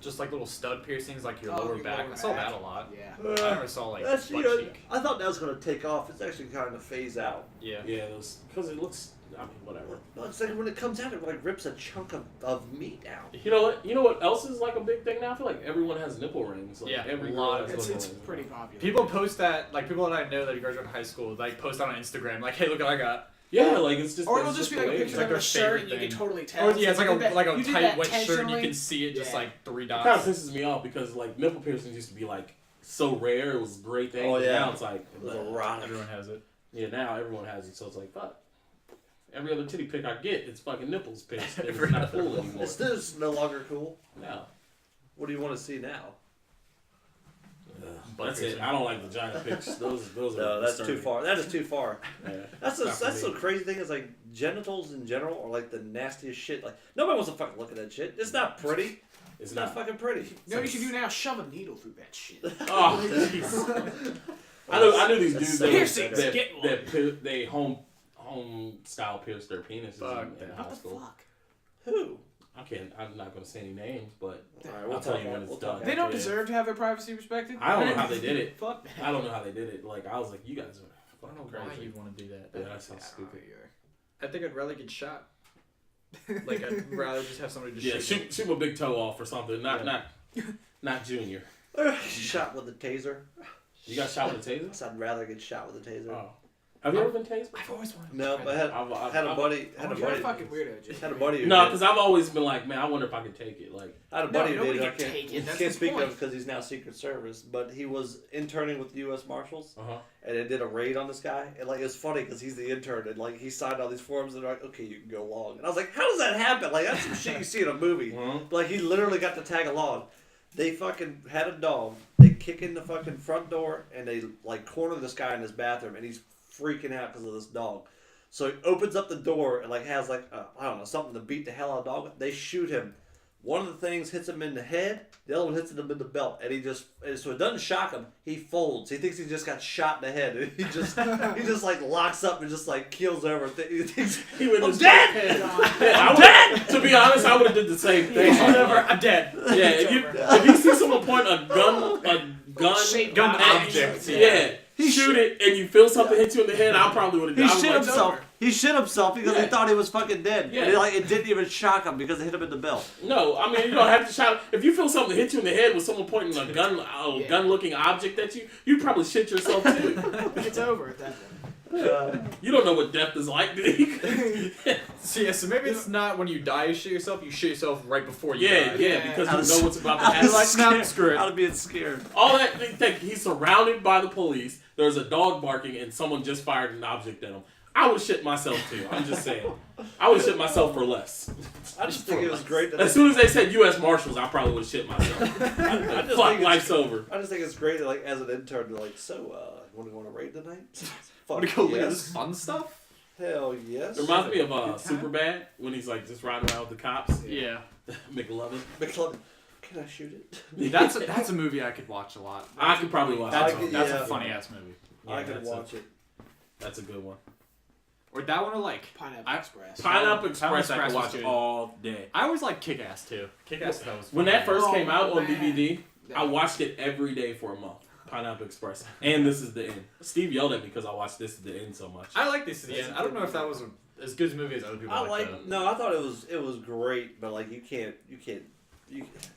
just like little stud piercings like your lower your back. lower I saw back. that a lot. Yeah. I never saw like That's, butt you know, cheek. I thought that was gonna take off. It's actually kind of phase out. Yeah. Yeah, those because it looks. I mean, whatever. Well, it's like when it comes out, it like rips a chunk of meat out. You know what? You know what else is like a big thing now? I feel like everyone has nipple rings. Like Yeah, every a girl lot has of It's, nipple it's rings. pretty popular. People post that, like people that I know that graduated high school, like post on Instagram, like, hey, look what I got. Yeah, like it's just. Or it's it'll just be the like a way. picture Like of their a shirt and you favorite can thing. totally tell. Or yeah, it's like you did a you did tight that wet shirt and you intentionally. can see it just Yeah. like 3 It kind of dots. pisses me off because like nipple piercings used to be like so rare. It was a great thing. Oh, but yeah. Now it's like It was a rock. Everyone has it. yeah. Now everyone has it, so it's like fuck. Every other titty pic I get, it's fucking nipples pierced. It's Every not other cool one. anymore. It's just no longer cool. No. What do you want to see now? Ugh, that's it. I don't like vagina pics. Those are. No, that's too disturbing. far. That is too far. Yeah. That's Not for the me. crazy thing is like genitals in general are like the nastiest shit. Like nobody wants to fucking look at that shit. It's not pretty. It's Not not. fucking pretty. You know what you should do now? Shove a needle through that shit. Oh, jeez. I knew these dudes Piercings, they home style pierced their penises in high What the school. fuck? Who? I'm not gonna say any names, but Alright, I'll tell you when it's done. They don't deserve to have their privacy respected. I don't know how they did it. Fuck that. I don't know how they did it. Like I was like, you guys are I don't fucking know why crazy. you'd want to do that. Yeah, that sounds stupid. I think I'd rather get shot. Like I'd rather just have somebody just Shoot my big toe off or something. Not Junior. Shot with a taser. You got shot with a taser? So I'd rather get shot with a taser. Oh. Have you ever been tased? I've always wanted. No, but I had a buddy. You're a fucking weirdo, Jay. Had a buddy. Who No, did. because I've always been like, man, I wonder if I could take it. Like, I had a buddy No, who did. nobody I can can't, take it. That's can't the speak point. of because he's now Secret Service, but he was interning with the U.S. Marshals, uh-huh. and they did a raid on this guy. And like, it's funny because he's the intern, and like he signed all these forms, and they're like, okay, you can go along. And I was like, how does that happen? Like that's some shit you see in a movie. Mhm. But, like he literally got to tag along. They fucking had a dog. They kick in the fucking front door, and they like corner this guy in his bathroom, and he's freaking out because of this dog. So he opens up the door and like has like I don't know, something to beat the hell out of the dog. They shoot him. One of the things hits him in the head. The other one hits him in the belt, and so it doesn't shock him. He folds. He thinks he just got shot in the head. And he just like locks up and just like keels over. He thinks He went I'm dead. I'm dead. To be honest, I would have did the same thing. Whatever. I'm dead. Yeah, if you see someone point a gun object. yeah. Shoot it, and you feel something hit you in the head. I probably would have. He shit himself. He shit himself because he Yeah. thought he was fucking dead. Yeah. And it didn't even shock him because it hit him in the belt. No, I mean you don't have to shout. If you feel something hit you in the head with someone pointing a gun-looking object at you, you'd probably shit yourself too. It's over at that point. You don't know what death is like, dude. So maybe it's not when you die you shit yourself. You shit yourself right before you die. Yeah, because I was- you know what's about to I happen. was like, nah, scared. screw it. I was being scared. All that he's surrounded by the police. There's a dog barking, and someone just fired an object at him. I would shit myself too. I'm just saying. I would shit myself for less. I just think it was great that As soon as they said U.S. Marshals, I probably would have shit myself. I just Fuck, think life's over. I just think it's great that, like, as an intern, they're like, so, you want to go on a raid tonight? Want to go look at yes. this fun stuff? Hell yes. It reminds me of Good time. Superbad when he's like just riding around with the cops. Yeah. McLovin. McLovin, can I shoot it? That's a movie I could watch a lot. I could probably watch That's, that one. that's yeah. a funny ass movie. I could watch it. That's a good one. Or that one or like Pineapple Express. Pineapple Express, I Express could was watch good. all day. I always like Kick Ass too. Kick Ass that was When funny. that first came out on man. DVD, I watched it every day for a month. Pineapple Express. And This Is the End. Steve yelled at me because I watched This Is the End so much. I like this at the end. I don't know if that was as good a movie as other people like though. No, I thought it was great, but like you can't.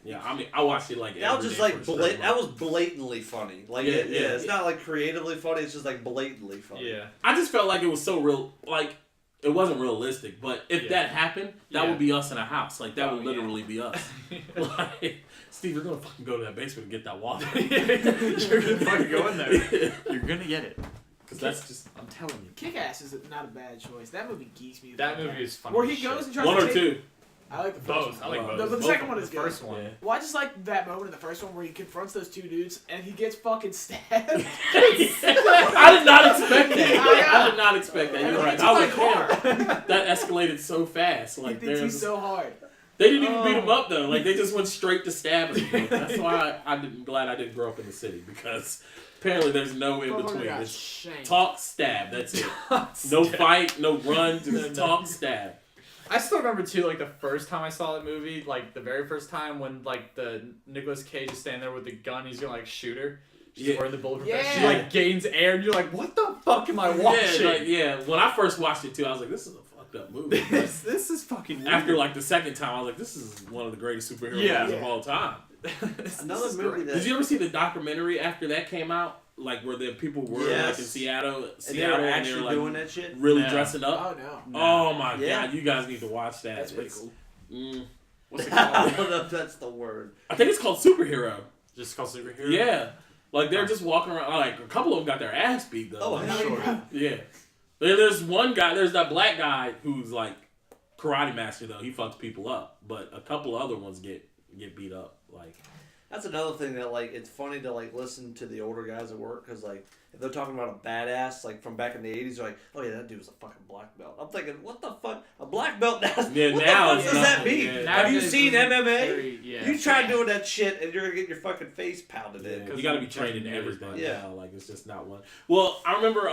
Yeah, I mean, I watched it like That was every just day like for a straight that month. was blatantly funny. Like Yeah, it's yeah. not like creatively funny. It's just like blatantly funny. Yeah. I just felt like it was so real. Like, it wasn't realistic, but if Yeah. that happened, that Yeah. would be us in a house. Like, that Oh, would yeah. literally be us. Like, Steve, you're gonna fucking go to that basement and get that water. You're gonna fucking go in there. You're gonna get it. Because that's just I'm telling you. Kick Ass is not a bad choice. That movie geeks me. the That fuck movie out. is funny. Where he as goes shit. and tries one to or take, two. I like the first Both. one. I like both. The Both second of one them. is The good. first one. Yeah. Well, I just like that moment in the first one where he confronts those two dudes and he gets fucking stabbed. I did not expect that. I did not expect that. And You're he right. took I my was like, car. damn, that escalated so fast. He Like, thinks he's so hard. they didn't even beat him up though. Like, they just went straight to stabbing him. Like, that's why I'm glad I didn't grow up in the city, because apparently there's no in Motherfucker between. got It's shanked. talk, stab. That's it. No fight, no run, just talk, stab. I still remember too, like the first time I saw that movie, like the very first time when like the Nicolas Cage is standing there with the gun, he's gonna like shoot her. She's Yeah. wearing the bulletproof vest. Yeah. She like gains air, and you're like, "What the fuck am I watching?" Yeah, when I first watched it too, I was like, this is a fucked up movie. this is fucking weird. After like the second time, I was like, this is one of the greatest superhero Yeah. movies of all time. Another is movie great. that Did you ever see the documentary after that came out? Like where the people were like in Yes. Seattle, and they were and actually they were like doing that shit. really No. dressing up. Oh no. Oh my Yeah. god, you guys need to watch that. That's pretty It's- cool. What's it I called? don't know if that's the word. I think it's called Superhero. Just called superhero. Yeah. Like they're just walking around. Like a couple of them got their ass beat though. Oh, Like, hell yeah. yeah. There's one guy. There's that black guy who's like karate master though. He fucks people up, but a couple of other ones get beat up. Like That's another thing that like it's funny to like listen to the older guys at work because like if they're talking about a badass like from back in the 80s, they're like, oh yeah, that dude was a fucking black belt. I'm thinking, what the fuck? A black belt now? Yeah, what now the it's fuck does not- that mean? yeah. Have you Nowadays, seen MMA? very- yeah. You try doing that shit, and you're gonna get your fucking face pounded in. You gotta be trained in everything. Yeah. Now. Like, it's just not one. Well, I remember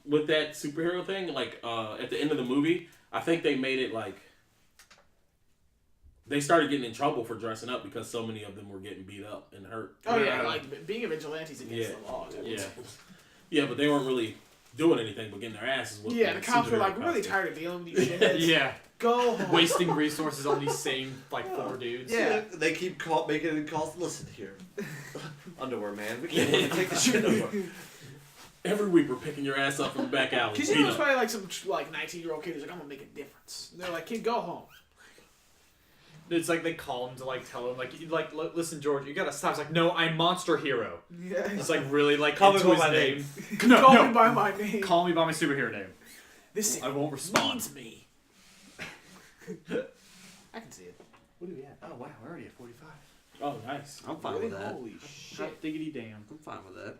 with that superhero thing, like at the end of the movie, I think they made it like they started getting in trouble for dressing up because so many of them were getting beat up and hurt. Oh yeah, like being a vigilante's against the law. Dude. Yeah. Yeah, but they weren't really doing anything but getting their asses whooped. Yeah, the cops were like, we're really tired of dealing with these shitheads. Yeah. Go home. Wasting resources on these same, like, 4 dudes. Yeah, they keep making calls. Listen here, underwear man, we can't really take the shit over. Every week we're picking your ass up from the back alley. Because you know, it's probably like some 19-year-old kid who's like, I'm gonna make a difference. And they're like, kid, go home. It's like they call him to like tell him like listen George, you gotta stop. It's like, no, I'm Monster Hero. Yeah. It's like really like Call me into by his my name. Call me by my name. Call me by my superhero name. This I won't respond. means me. I can see it. What do we have? Oh wow, we're already at 45. Oh, nice. I'm fine with that. Holy Hot shit. diggity damn. I'm fine with that.